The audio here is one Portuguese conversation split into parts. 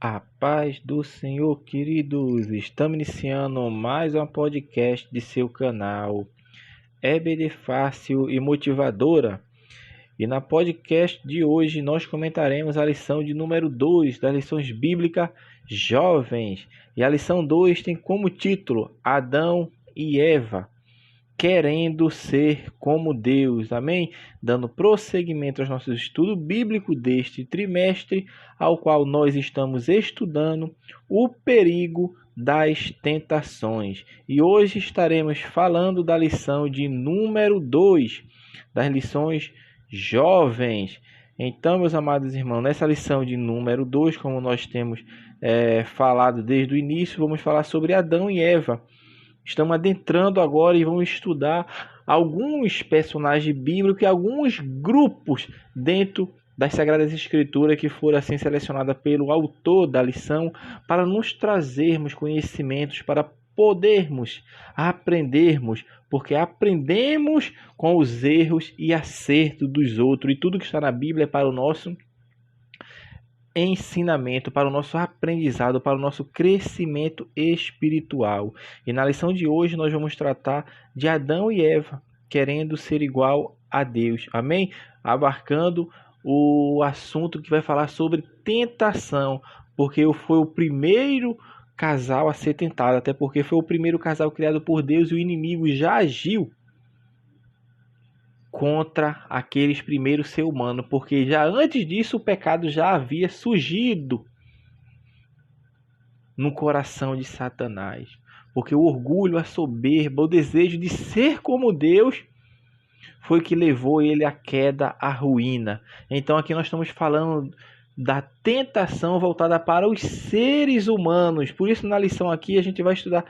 A paz do Senhor, queridos. Estamos iniciando mais um podcast de seu canal EBD Fácil e Motivadora. E na podcast de hoje nós comentaremos a lição de número 2 das lições bíblicas jovens. E a lição 2 tem como título Adão e Eva, querendo ser como Deus, amém? Dando prosseguimento aos nossos estudos bíblicos deste trimestre, ao qual nós estamos estudando o perigo das tentações. E hoje estaremos falando da lição de número 2, das lições jovens. Então, meus amados irmãos, nessa lição de número 2, como nós temos falado desde o início, vamos falar sobre Adão e Eva. Estamos adentrando agora e vamos estudar alguns personagens bíblicos e alguns grupos dentro das Sagradas Escrituras que foram assim selecionadas pelo autor da lição para nos trazermos conhecimentos, para podermos aprendermos, porque aprendemos com os erros e acertos dos outros, e tudo que está na Bíblia é para o nosso ensinamento, para o nosso aprendizado, para o nosso crescimento espiritual. E na lição de hoje nós vamos tratar de Adão e Eva querendo ser igual a Deus, amém? Abarcando o assunto que vai falar sobre tentação, porque foi o primeiro casal a ser tentado, até porque foi o primeiro casal criado por Deus e o inimigo já agiu contra aqueles primeiros ser humano, porque já antes disso o pecado já havia surgido no coração de Satanás, porque o orgulho, a soberba, o desejo de ser como Deus foi que levou ele à queda, à ruína. Então aqui nós estamos falando da tentação voltada para os seres humanos. Por isso na lição aqui a gente vai estudar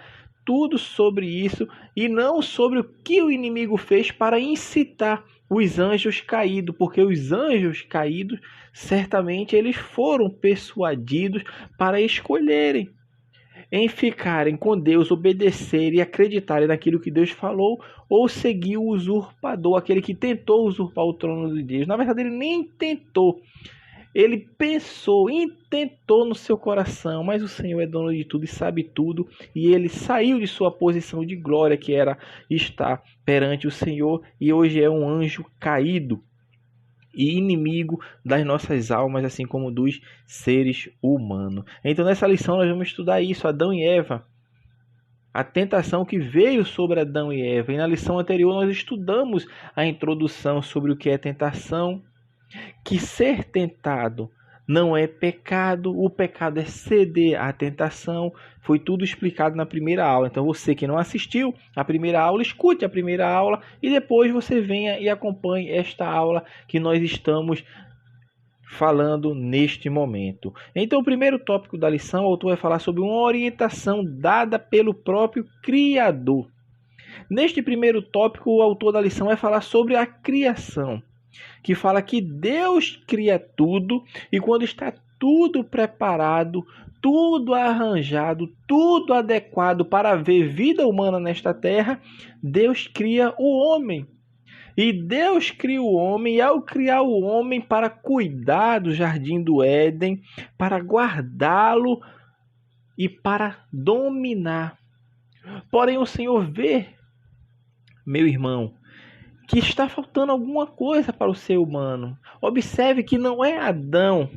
tudo sobre isso e não sobre o que o inimigo fez para incitar os anjos caídos, porque os anjos caídos certamente eles foram persuadidos para escolherem em ficarem com Deus, obedecerem e acreditarem naquilo que Deus falou, ou seguir o usurpador, aquele que tentou usurpar o trono de Deus. Na verdade ele nem tentou. Ele pensou, intentou no seu coração, mas o Senhor é dono de tudo e sabe tudo, e ele saiu de sua posição de glória, que era estar perante o Senhor, e hoje é um anjo caído e inimigo das nossas almas, assim como dos seres humanos. Então nessa lição nós vamos estudar isso, Adão e Eva, a tentação que veio sobre Adão e Eva. E na lição anterior nós estudamos a introdução sobre o que é tentação, que ser tentado não é pecado, o pecado é ceder à tentação. Foi tudo explicado na primeira aula. Então você que não assistiu a primeira aula, escute a primeira aula e depois você venha e acompanhe esta aula que nós estamos falando neste momento. Então o primeiro tópico da lição, o autor vai falar sobre uma orientação dada pelo próprio Criador. Neste primeiro tópico, o autor da lição vai falar sobre a criação, que fala que Deus cria tudo e quando está tudo preparado, tudo arranjado, tudo adequado para haver vida humana nesta terra, Deus cria o homem. E Deus cria o homem, e ao criar o homem para cuidar do jardim do Éden, para guardá-lo e para dominar. Porém o Senhor vê, meu irmão, que está faltando alguma coisa para o ser humano. Observe que não é Adão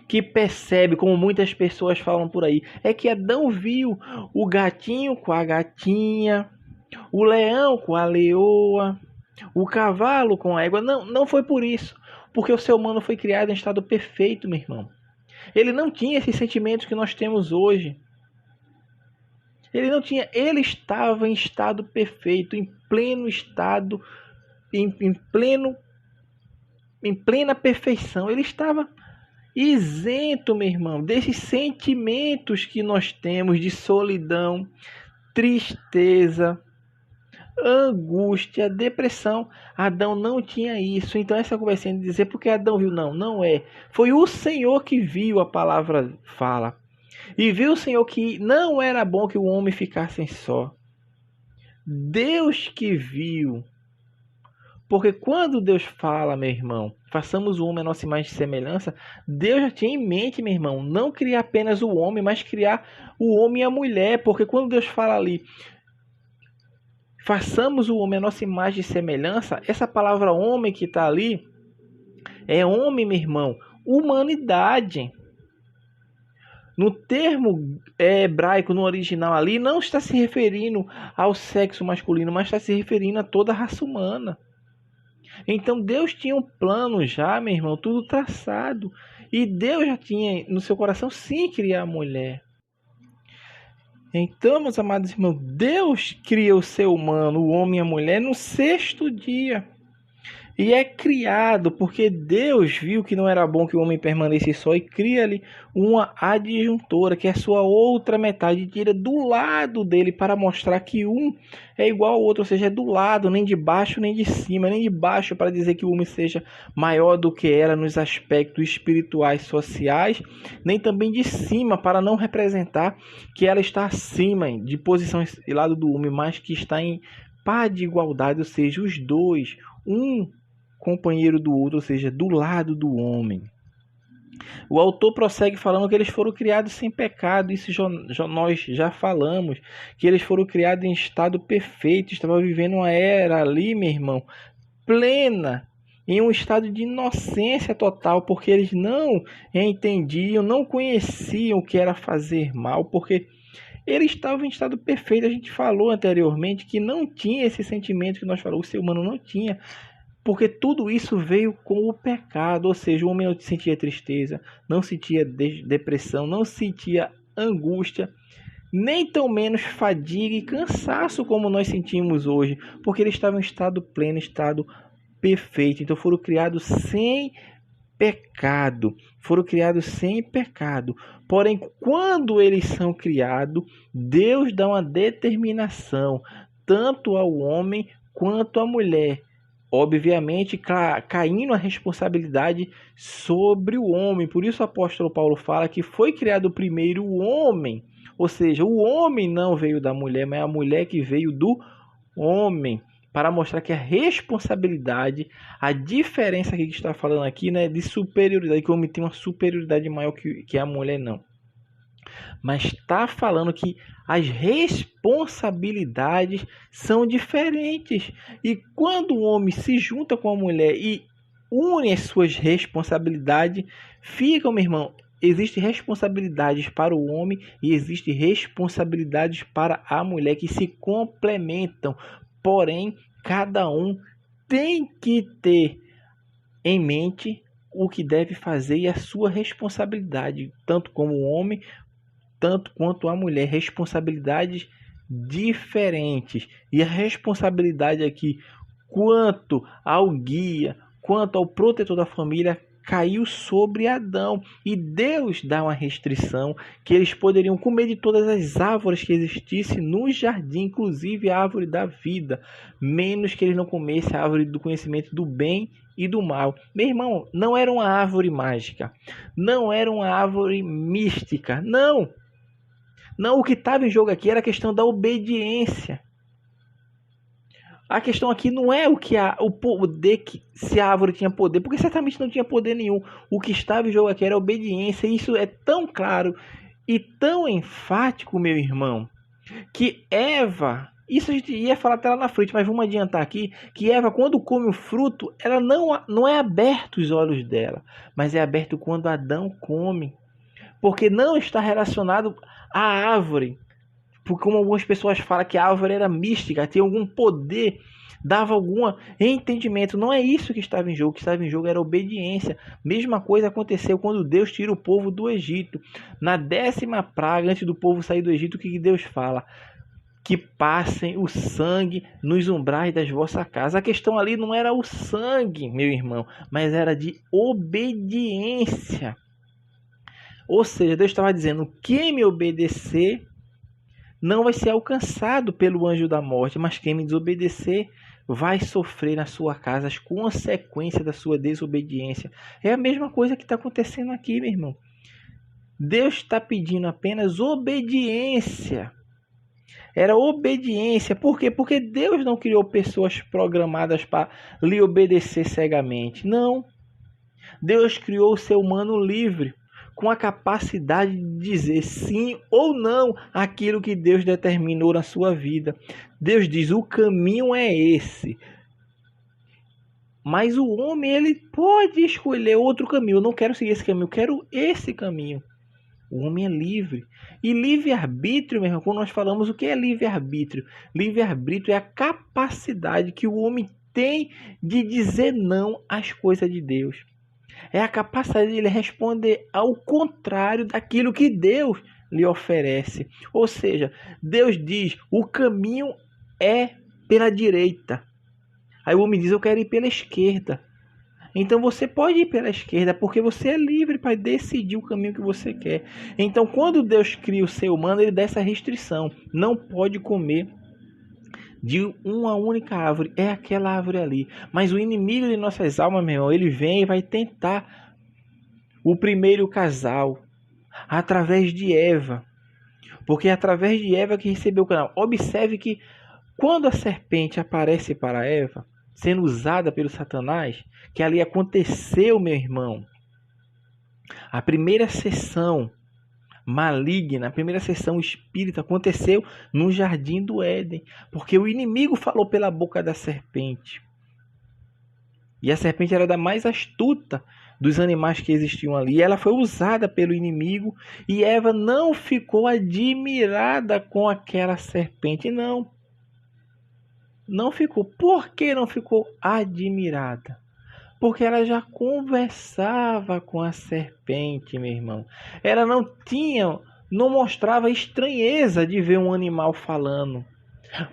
que percebe, como muitas pessoas falam por aí. É que Adão viu o gatinho com a gatinha, o leão com a leoa, o cavalo com a égua. Não foi por isso. Porque o ser humano foi criado em estado perfeito, meu irmão. Ele não tinha esses sentimentos que nós temos hoje. Ele não tinha, ele estava em estado perfeito, em pleno estado, em plena perfeição. Ele estava isento, meu irmão, desses sentimentos que nós temos de solidão, tristeza, angústia, depressão. Adão não tinha isso. Então essa conversinha de dizer porque Adão viu, não é. Foi o Senhor que viu, a palavra fala. E viu o Senhor que não era bom que o homem ficasse só. Deus que viu. Porque quando Deus fala, meu irmão, façamos o homem a nossa imagem e semelhança, Deus já tinha em mente, meu irmão, não criar apenas o homem, mas criar o homem e a mulher. Porque quando Deus fala ali, façamos o homem a nossa imagem e semelhança, essa palavra homem que está ali, é homem, meu irmão, humanidade. No termo hebraico, no original ali, não está se referindo ao sexo masculino, mas está se referindo a toda a raça humana. Então Deus tinha um plano já, meu irmão, tudo traçado. E Deus já tinha no seu coração sim criar a mulher. Então, meus amados irmãos, Deus criou o ser humano, o homem e a mulher, no 6º dia. E é criado porque Deus viu que não era bom que o homem permanecesse só e cria-lhe uma adjuntora, que é a sua outra metade, tira do lado dele para mostrar que um é igual ao outro, ou seja, é do lado, nem de baixo nem de cima, nem de baixo para dizer que o homem seja maior do que ela nos aspectos espirituais, sociais, nem também de cima para não representar que ela está acima de posição e lado do homem, mas que está em par de igualdade, ou seja, os dois, um companheiro do outro, ou seja, do lado do homem. O autor prossegue falando que eles foram criados sem pecado. Isso nós já falamos, que eles foram criados em estado perfeito, estavam vivendo uma era ali, meu irmão, plena, em um estado de inocência total, porque eles não entendiam, não conheciam o que era fazer mal, porque eles estavam em estado perfeito. A gente falou anteriormente que não tinha esse sentimento que nós falamos, o ser humano não tinha, porque tudo isso veio com o pecado, ou seja, o homem não sentia tristeza, não sentia depressão, não sentia angústia, nem tão menos fadiga e cansaço como nós sentimos hoje, porque ele estava em estado pleno, estado perfeito. Então foram criados sem pecado, Porém, quando eles são criados, Deus dá uma determinação, tanto ao homem quanto à mulher, obviamente caindo a responsabilidade sobre o homem. Por isso o apóstolo Paulo fala que foi criado primeiro o homem, ou seja, o homem não veio da mulher, mas a mulher que veio do homem, para mostrar que a responsabilidade, a diferença que está falando aqui, né, de superioridade, que o homem tem uma superioridade maior que a mulher, não. Mas está falando que as responsabilidades são diferentes. E quando o homem se junta com a mulher e une as suas responsabilidades, fica, meu irmão, existem responsabilidades para o homem e existem responsabilidades para a mulher que se complementam. Porém, cada um tem que ter em mente o que deve fazer e a sua responsabilidade, tanto como o homem, tanto quanto a mulher, responsabilidades diferentes. E a responsabilidade aqui, quanto ao guia, quanto ao protetor da família, caiu sobre Adão. E Deus dá uma restrição que eles poderiam comer de todas as árvores que existissem no jardim, inclusive a árvore da vida, menos que eles não comessem a árvore do conhecimento do bem e do mal. Meu irmão, não era uma árvore mágica, não era uma árvore mística, não. Não, o que estava em jogo aqui era a questão da obediência. A questão aqui não é o poder, se a árvore tinha poder, porque certamente não tinha poder nenhum. O que estava em jogo aqui era a obediência. E isso é tão claro e tão enfático, meu irmão, que Eva, isso a gente ia falar até lá na frente, mas vamos adiantar aqui, que Eva, quando come o fruto, ela não é aberto os olhos dela, mas é aberto quando Adão come. Porque não está relacionado à árvore. Porque como algumas pessoas falam que a árvore era mística, tinha algum poder, dava algum entendimento. Não é isso que estava em jogo. O que estava em jogo era obediência. Mesma coisa aconteceu quando Deus tira o povo do Egito. Na 10ª praga, antes do povo sair do Egito, o que Deus fala? Que passem o sangue nos umbrais das vossas casas. A questão ali não era o sangue, meu irmão, mas era de obediência. Ou seja, Deus estava dizendo, quem me obedecer não vai ser alcançado pelo anjo da morte, mas quem me desobedecer vai sofrer na sua casa as consequências da sua desobediência. É a mesma coisa que está acontecendo aqui, meu irmão. Deus está pedindo apenas obediência. Era obediência. Por quê? Porque Deus não criou pessoas programadas para lhe obedecer cegamente. Não. Deus criou o ser humano livre, com a capacidade de dizer sim ou não àquilo que Deus determinou na sua vida. Deus diz, o caminho é esse. Mas o homem, ele pode escolher outro caminho. Eu não quero seguir esse caminho, eu quero esse caminho. O homem é livre. E livre-arbítrio, meu irmão, quando nós falamos o que é livre-arbítrio? Livre-arbítrio é a capacidade que o homem tem de dizer não às coisas de Deus. É a capacidade de ele responder ao contrário daquilo que Deus lhe oferece. Ou seja, Deus diz, o caminho é pela direita. Aí o homem diz, eu quero ir pela esquerda. Então você pode ir pela esquerda, porque você é livre para decidir o caminho que você quer. Então quando Deus cria o ser humano, ele dá essa restrição. Não pode comer de uma única árvore, é aquela árvore ali. Mas o inimigo de nossas almas, meu irmão, ele vem e vai tentar o primeiro casal, através de Eva. Porque é através de Eva que recebeu o canal. Observe que quando a serpente aparece para Eva, sendo usada pelo Satanás, que ali aconteceu, meu irmão, a primeira sessão maligna, a primeira sessão espírita aconteceu no Jardim do Éden, porque o inimigo falou pela boca da serpente. E a serpente era da mais astuta dos animais que existiam ali. E ela foi usada pelo inimigo e Eva não ficou admirada com aquela serpente, não. Não ficou. Por que não ficou admirada? Porque ela já conversava com a serpente, meu irmão. Ela não mostrava estranheza de ver um animal falando.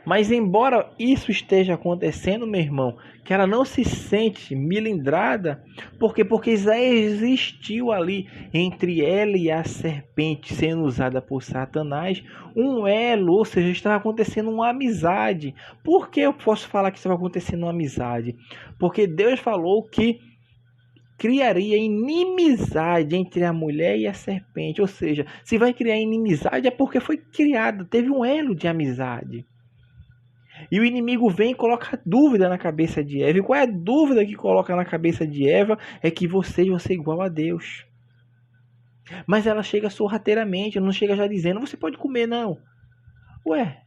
Mas embora isso esteja acontecendo, meu irmão, que ela não se sente milindrada, porque já existiu ali entre ela e a serpente sendo usada por Satanás um elo, ou seja, estava acontecendo uma amizade. Por que eu posso falar que estava acontecendo uma amizade? Porque Deus falou que criaria inimizade entre a mulher e a serpente, ou seja, se vai criar inimizade é porque foi criada, teve um elo de amizade. E o inimigo vem e coloca dúvida na cabeça de Eva. E qual é a dúvida que coloca na cabeça de Eva? É que vocês vão ser igual a Deus. Mas ela chega sorrateiramente, não chega já dizendo, você pode comer, não. Ué,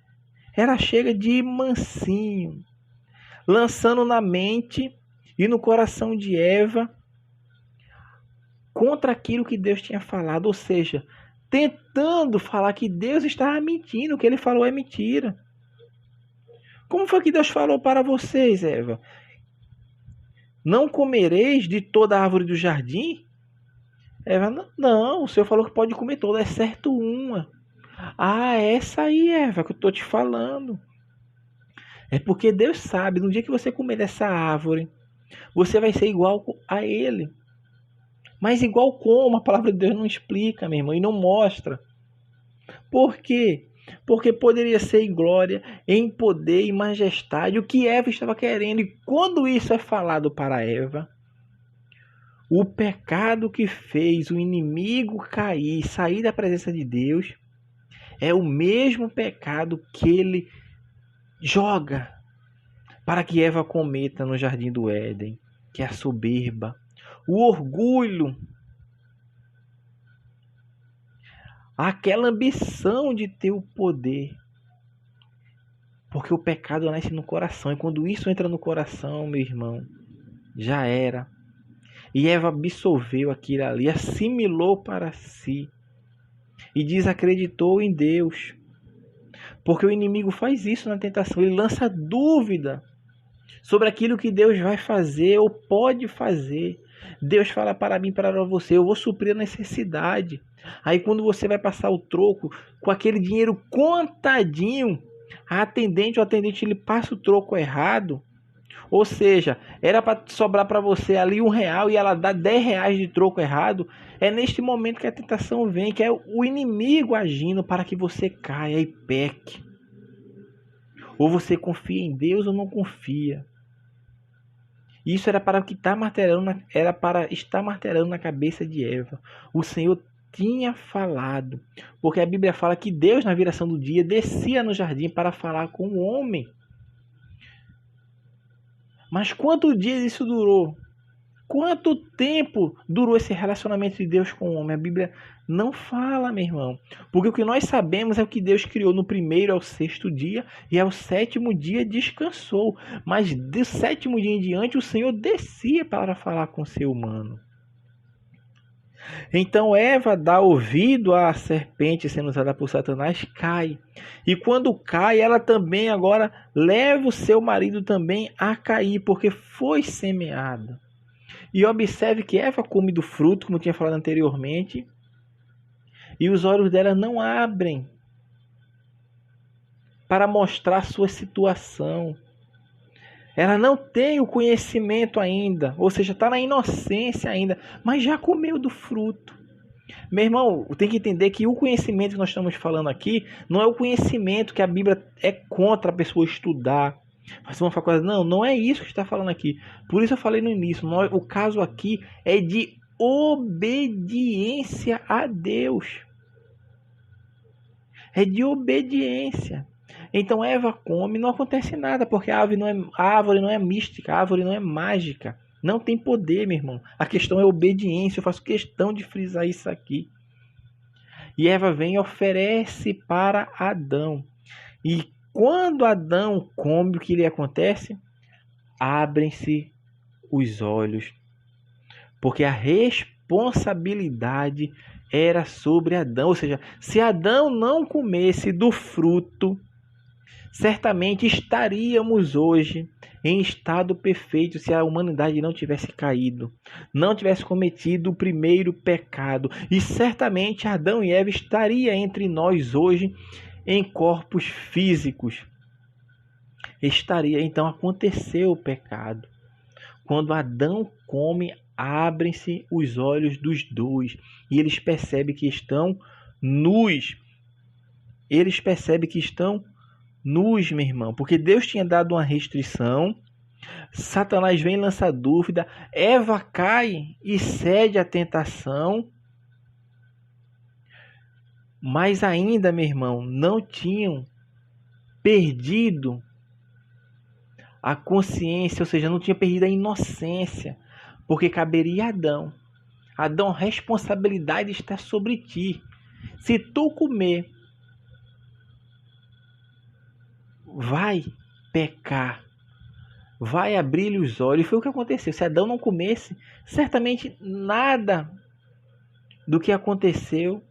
ela chega de mansinho, lançando na mente e no coração de Eva contra aquilo que Deus tinha falado. Ou seja, tentando falar que Deus estava mentindo, o que ele falou é mentira. Como foi que Deus falou para vocês, Eva? Não comereis de toda a árvore do jardim? Eva, não, o Senhor falou que pode comer toda, exceto uma. Ah, essa aí, Eva, que eu estou te falando. É porque Deus sabe, no dia que você comer dessa árvore, você vai ser igual a Ele. Mas igual como? A palavra de Deus não explica, meu irmão, e não mostra. Por quê? Porque poderia ser em glória, em poder e majestade, o que Eva estava querendo. E quando isso é falado para Eva, o pecado que fez o inimigo cair, sair da presença de Deus, é o mesmo pecado que ele joga para que Eva cometa no Jardim do Éden, que é a soberba, o orgulho, aquela ambição de ter o poder. Porque o pecado nasce no coração. E quando isso entra no coração, meu irmão, já era. E Eva absorveu aquilo ali, assimilou para si. E desacreditou em Deus. Porque o inimigo faz isso na tentação. Ele lança dúvida sobre aquilo que Deus vai fazer ou pode fazer. Deus fala para mim, para você, eu vou suprir a necessidade. Aí quando você vai passar o troco, com aquele dinheiro contadinho, a atendente ou atendente ele passa o troco errado. Ou seja, era para sobrar para você ali R$1 e ela dá R$10 de troco errado. É neste momento que a tentação vem, que é o inimigo agindo para que você caia e peque. Ou você confia em Deus ou não confia. Isso era para estar martelando na cabeça de Eva. O Senhor tinha falado. Porque a Bíblia fala que Deus, na viração do dia, descia no jardim para falar com o homem. Mas quantos dias isso durou? Quanto tempo durou esse relacionamento de Deus com o homem? A Bíblia não fala, meu irmão. Porque o que nós sabemos é o que Deus criou no primeiro ao sexto dia e ao sétimo dia descansou. Mas do sétimo dia em diante o Senhor descia para falar com o ser humano. Então Eva dá ouvido à serpente sendo usada por Satanás, cai. E quando cai, ela também agora leva o seu marido também a cair, porque foi semeada. E observe que Eva come do fruto, como eu tinha falado anteriormente, e os olhos dela não abrem para mostrar sua situação. Ela não tem o conhecimento ainda, ou seja, está na inocência ainda, mas já comeu do fruto. Meu irmão, tem que entender que o conhecimento que nós estamos falando aqui não é o conhecimento que a Bíblia é contra a pessoa estudar, fazer uma faculdade. Não, não é isso que está falando aqui. Por isso eu falei no início, o caso aqui é de obediência a Deus. É de obediência. Então Eva come, não acontece nada, porque a árvore não é mística, a árvore não é mágica. Não tem poder, meu irmão. A questão é obediência, eu faço questão de frisar isso aqui. E Eva vem e oferece para Adão. E quando Adão come, o que lhe acontece? Abrem-se os olhos. Porque a responsabilidade era sobre Adão. Ou seja, se Adão não comesse do fruto, certamente estaríamos hoje em estado perfeito se a humanidade não tivesse caído, não tivesse cometido o primeiro pecado. E certamente Adão e Eva estariam entre nós hoje em corpos físicos. Então aconteceu o pecado. Quando Adão come, abrem-se os olhos dos dois e eles percebem que estão nus. Eles percebem que estão nus, meu irmão, porque Deus tinha dado uma restrição. Satanás vem e lança dúvida. Eva cai e cede à tentação. Mas ainda, meu irmão, não tinham perdido a consciência, ou seja, não tinha perdido a inocência, porque caberia a Adão. Adão, a responsabilidade está sobre ti. Se tu comer, vai pecar, vai abrir-lhe os olhos. E foi o que aconteceu. Se Adão não comesse, certamente nada do que aconteceu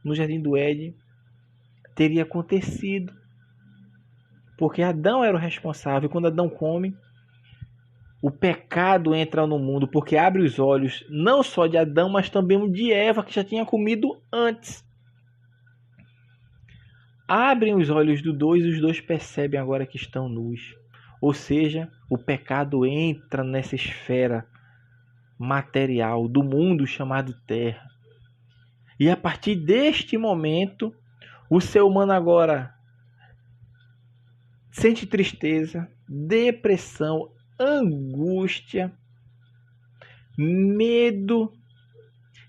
no Jardim do Éden teria acontecido, porque Adão era o responsável. Quando Adão come, o pecado entra no mundo, porque abre os olhos não só de Adão, mas também de Eva, que já tinha comido antes. Abrem os olhos dos dois e os dois percebem agora que estão nus. Ou seja, o pecado entra nessa esfera material do mundo chamado Terra. E a partir deste momento, o ser humano agora sente tristeza, depressão, angústia, medo,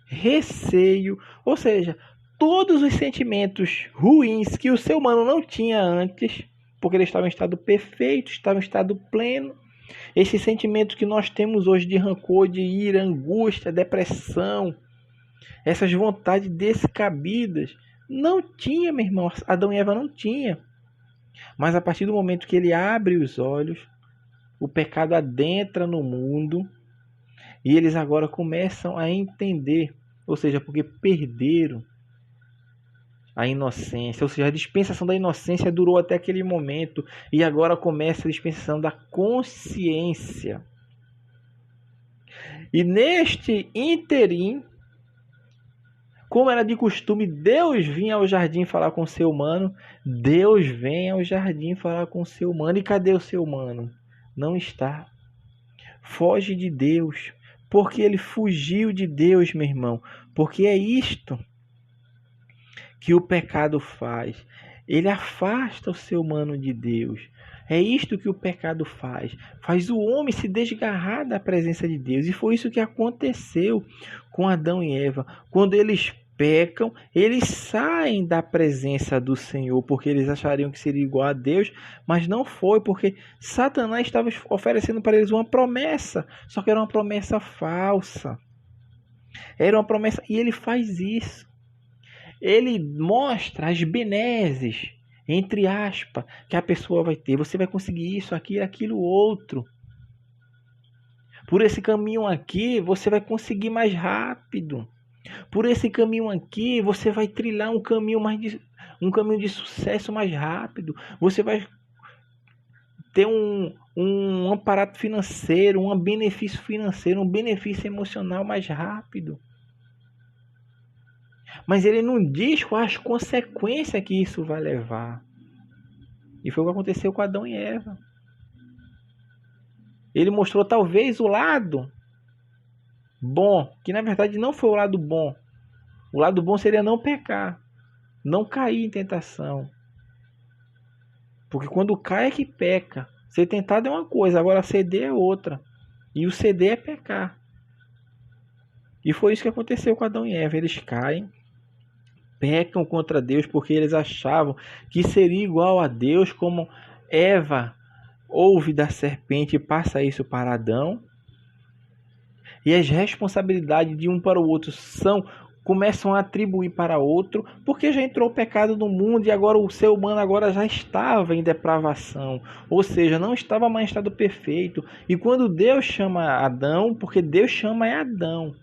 receio, ou seja, todos os sentimentos ruins que o ser humano não tinha antes, porque ele estava em estado perfeito, estava em estado pleno. Esses sentimentos que nós temos hoje de rancor, de ira, angústia, depressão, essas vontades descabidas, não tinha, meu irmão. Adão e Eva não tinha. Mas a partir do momento que ele abre os olhos, o pecado adentra no mundo e eles agora começam a entender, ou seja, porque perderam a inocência, ou seja, a dispensação da inocência durou até aquele momento e agora começa a dispensação da consciência. E neste interim, como era de costume, Deus vinha ao jardim falar com o ser humano. Deus vem ao jardim falar com o ser humano. E cadê o ser humano? Não está. Foge de Deus. Porque ele fugiu de Deus, meu irmão. Porque é isto que o pecado faz. Ele afasta o ser humano de Deus. É isto que o pecado faz. Faz o homem se desgarrar da presença de Deus. E foi isso que aconteceu com Adão e Eva. Quando eles pecam, eles saem da presença do Senhor, porque eles achariam que seria igual a Deus, mas não foi, porque Satanás estava oferecendo para eles uma promessa, só que era uma promessa falsa. Era uma promessa, e ele faz isso. Ele mostra as benesses, entre aspas, que a pessoa vai ter. Você vai conseguir isso, aquilo, outro. Por esse caminho aqui, você vai conseguir mais rápido. Por esse caminho aqui, você vai trilhar um caminho de sucesso mais rápido. Você vai ter um aparato financeiro, um benefício financeiro, um benefício emocional mais rápido. Mas ele não diz quais as consequências que isso vai levar. E foi o que aconteceu com Adão e Eva. Ele mostrou talvez o lado bom, que na verdade não foi o lado bom. O lado bom seria não pecar, não cair em tentação. Porque quando cai é que peca. Ser tentado é uma coisa, agora ceder é outra. E o ceder é pecar. E foi isso que aconteceu com Adão e Eva. Eles caem, pecam contra Deus porque eles achavam que seria igual a Deus, como Eva ouve da serpente e passa isso para Adão. E as responsabilidades de um para o outro começam a atribuir para outro, porque já entrou o pecado no mundo e agora o ser humano agora já estava em depravação, ou seja, não estava mais em estado perfeito. E quando Deus chama Adão, porque Deus chama é Adão.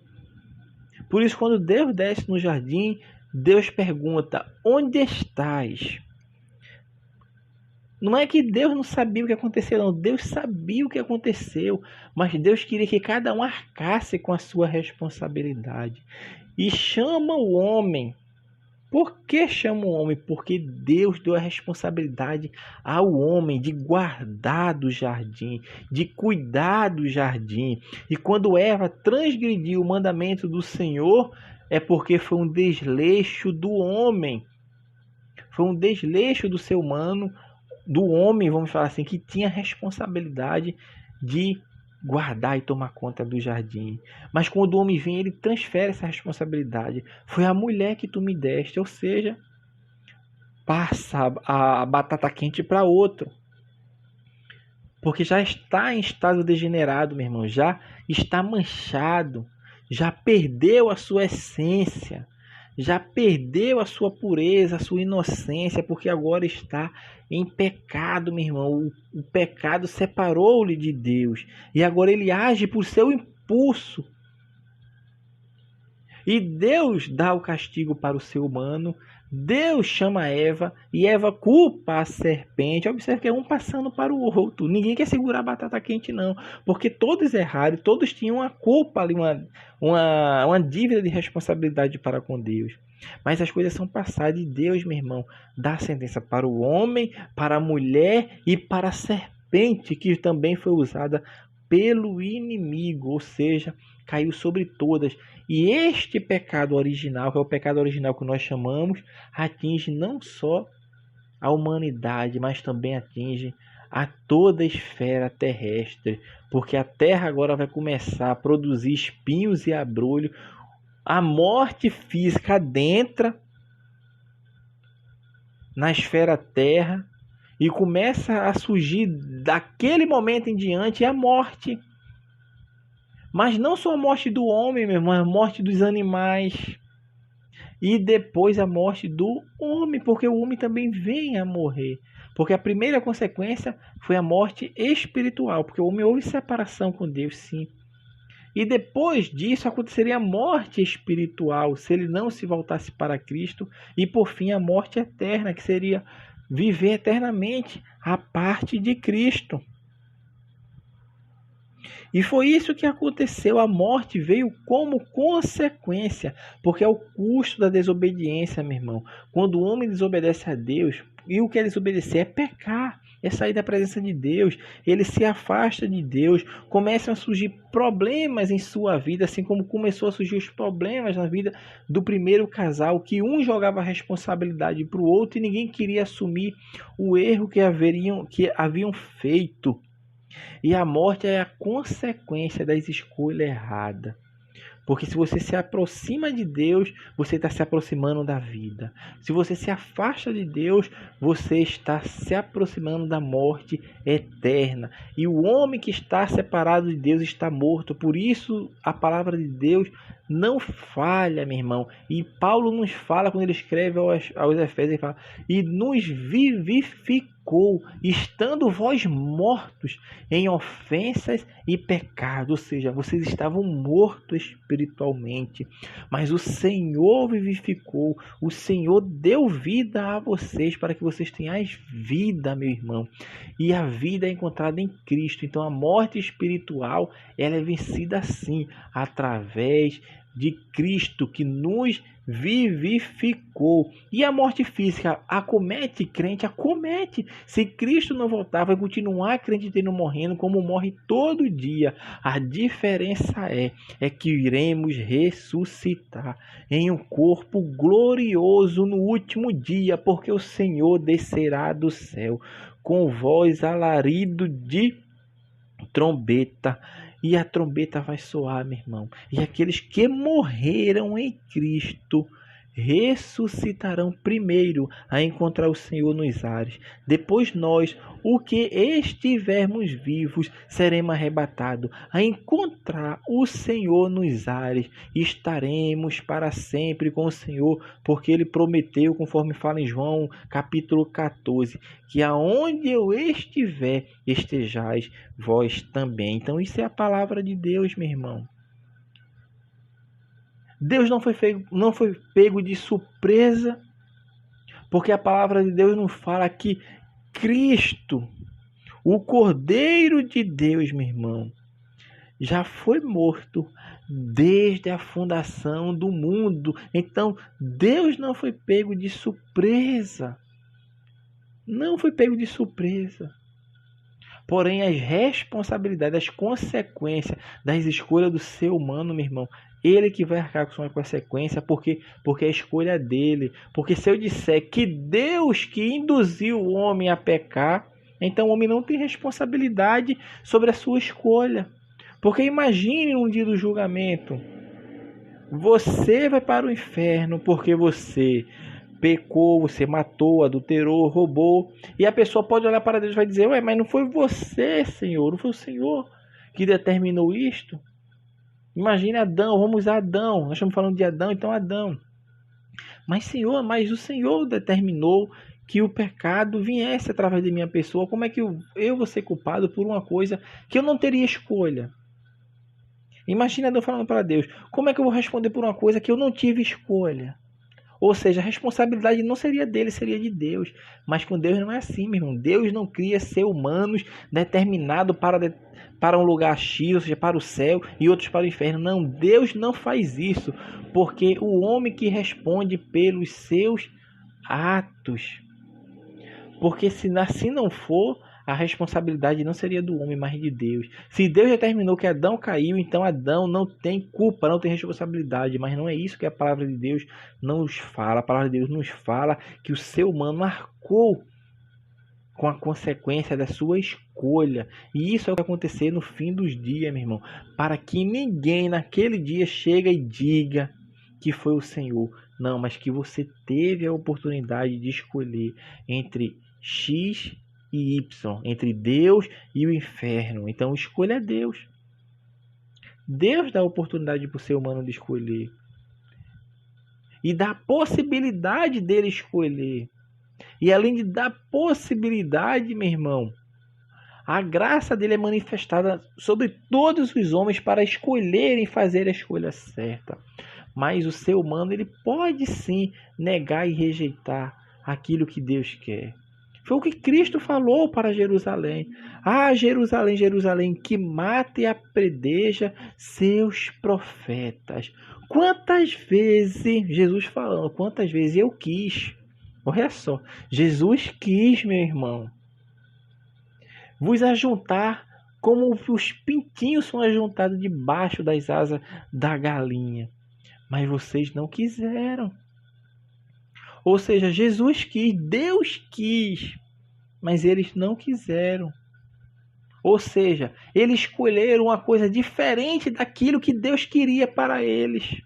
Por isso, quando Deus desce no jardim, Deus pergunta: onde estás? Não é que Deus não sabia o que aconteceu, não. Deus sabia o que aconteceu, mas Deus queria que cada um arcasse com a sua responsabilidade. E chama o homem. Por que chama o homem? Porque Deus deu a responsabilidade ao homem de guardar do jardim, de cuidar do jardim. E quando Eva transgrediu o mandamento do Senhor, é porque foi um desleixo do homem. Foi um desleixo do ser humano, do homem, vamos falar assim, que tinha responsabilidade de guardar e tomar conta do jardim. Mas quando o homem vem, ele transfere essa responsabilidade. Foi a mulher que tu me deste, ou seja, passa a batata quente para outro. Porque já está em estado degenerado, meu irmão, já está manchado, já perdeu a sua essência, já perdeu a sua pureza, a sua inocência, porque agora está em pecado, meu irmão. O pecado separou-lhe de Deus e agora ele age por seu impulso. E Deus dá o castigo para o ser humano. Deus chama Eva e Eva culpa a serpente. Observe que é um passando para o outro. Ninguém quer segurar a batata quente, não. Porque todos erraram, todos tinham uma culpa ali, uma dívida de responsabilidade para com Deus. Mas as coisas são passadas e Deus, meu irmão, dá a sentença para o homem, para a mulher e para a serpente, que também foi usada pelo inimigo, ou seja, caiu sobre todas. E este pecado original, que é o pecado original que nós chamamos, atinge não só a humanidade, mas também atinge a toda a esfera terrestre, porque a terra agora vai começar a produzir espinhos e abrolhos. A morte física adentra na esfera terra e começa a surgir daquele momento em diante a morte. Mas não só a morte do homem, meu irmão, a morte dos animais. E depois a morte do homem, porque o homem também vem a morrer. Porque a primeira consequência foi a morte espiritual, porque o homem houve separação com Deus, sim. E depois disso aconteceria a morte espiritual, se ele não se voltasse para Cristo. E por fim a morte eterna, que seria viver eternamente a parte de Cristo. E foi isso que aconteceu. A morte veio como consequência, porque é o custo da desobediência, meu irmão. Quando o homem desobedece a Deus, e o que é desobedecer é pecar, é sair da presença de Deus, ele se afasta de Deus, começam a surgir problemas em sua vida, assim como começou a surgir os problemas na vida do primeiro casal, que um jogava a responsabilidade para o outro e ninguém queria assumir o erro que haviam feito. E a morte é a consequência das escolhas erradas. Porque se você se aproxima de Deus, você está se aproximando da vida. Se você se afasta de Deus, você está se aproximando da morte eterna. E o homem que está separado de Deus está morto. Por isso a palavra de Deus não falha, meu irmão. E Paulo nos fala, quando ele escreve aos Efésios, ele fala: e nos vivificou, estando vós mortos em ofensas e pecados. Ou seja, vocês estavam mortos espiritualmente, mas o Senhor vivificou, o Senhor deu vida a vocês, para que vocês tenhais vida, meu irmão. E a vida é encontrada em Cristo. Então a morte espiritual, ela é vencida assim, através de Cristo, que nos vivificou. E a morte física acomete crente? Acomete. Se Cristo não voltar, vai continuar acreditando, morrendo como morre todo dia. A diferença é que iremos ressuscitar em um corpo glorioso no último dia, porque o Senhor descerá do céu com voz, alarido de trombeta. E a trombeta vai soar, meu irmão. E aqueles que morreram em Cristo ressuscitarão primeiro a encontrar o Senhor nos ares. Depois nós, o que estivermos vivos, seremos arrebatados a encontrar o Senhor nos ares. Estaremos para sempre com o Senhor, porque Ele prometeu, conforme fala em João capítulo 14, que aonde eu estiver, estejais vós também. Então isso é a palavra de Deus, meu irmão. Deus não foi pego de surpresa, porque a palavra de Deus nos fala que Cristo, o Cordeiro de Deus, meu irmão, já foi morto desde a fundação do mundo. Então, Deus não foi pego de surpresa. Não foi pego de surpresa. Porém, as responsabilidades, as consequências das escolhas do ser humano, meu irmão, ele que vai arcar com sua consequência, porque é a escolha dele. Porque se eu disser que Deus que induziu o homem a pecar, então o homem não tem responsabilidade sobre a sua escolha. Porque imagine um dia do julgamento, você vai para o inferno porque você pecou, você matou, adulterou, roubou, e a pessoa pode olhar para Deus e vai dizer: ué, mas não foi você, Senhor, não foi o Senhor que determinou isto? Imagine Adão, vamos usar Adão, nós estamos falando de Adão, então Adão. Mas Senhor, mas o Senhor determinou que o pecado viesse através de minha pessoa. Como é que eu vou ser culpado por uma coisa que eu não teria escolha? Imagina Adão falando para Deus: como é que eu vou responder por uma coisa que eu não tive escolha? Ou seja, a responsabilidade não seria dele, seria de Deus. Mas com Deus não é assim, meu irmão. Deus não cria ser humanos determinados para um lugar X, ou seja, para o céu, e outros para o inferno. Não, Deus não faz isso, porque o homem que responde pelos seus atos. Porque se assim não for, a responsabilidade não seria do homem, mas de Deus. Se Deus determinou que Adão caiu, então Adão não tem culpa, não tem responsabilidade. Mas não é isso que a palavra de Deus nos fala. A palavra de Deus nos fala que o ser humano arcou com a consequência da sua escolha. E isso é o que vai acontecer no fim dos dias, meu irmão. Para que ninguém naquele dia chegue e diga que foi o Senhor. Não, mas que você teve a oportunidade de escolher entre X e Y, entre Deus e o inferno. Então escolha Deus. Deus dá a oportunidade para o ser humano de escolher. E dá a possibilidade dele escolher. E além de dar possibilidade, meu irmão, a graça dele é manifestada sobre todos os homens para escolherem fazer a escolha certa. Mas o ser humano, ele pode sim negar e rejeitar aquilo que Deus quer. Foi o que Cristo falou para Jerusalém. Ah, Jerusalém, Jerusalém, que mata e apredeja seus profetas. Quantas vezes, Jesus falando, quantas vezes eu quis. Olha só, Jesus quis, meu irmão, vos ajuntar como os pintinhos são ajuntados debaixo das asas da galinha. Mas vocês não quiseram. Ou seja, Jesus quis, Deus quis, mas eles não quiseram. Ou seja, eles escolheram uma coisa diferente daquilo que Deus queria para eles.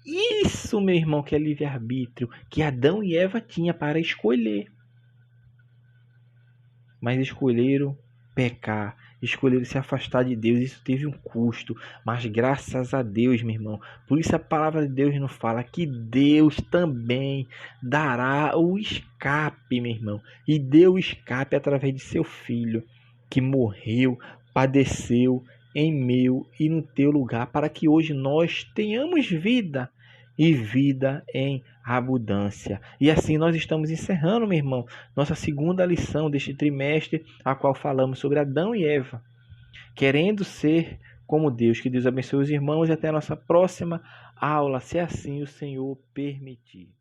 Isso, meu irmão, que é livre-arbítrio, que Adão e Eva tinham para escolher. Mas escolheram pecar, escolheram se afastar de Deus. Isso teve um custo, mas graças a Deus, meu irmão, por isso a palavra de Deus nos fala que Deus também dará o escape, meu irmão, e deu o escape através de seu filho, que morreu, padeceu em meu e no teu lugar, para que hoje nós tenhamos vida e vida em abundância. E assim nós estamos encerrando, meu irmão, nossa segunda lição deste trimestre, a qual falamos sobre Adão e Eva, querendo ser como Deus. Que Deus abençoe os irmãos e até a nossa próxima aula, se assim o Senhor permitir.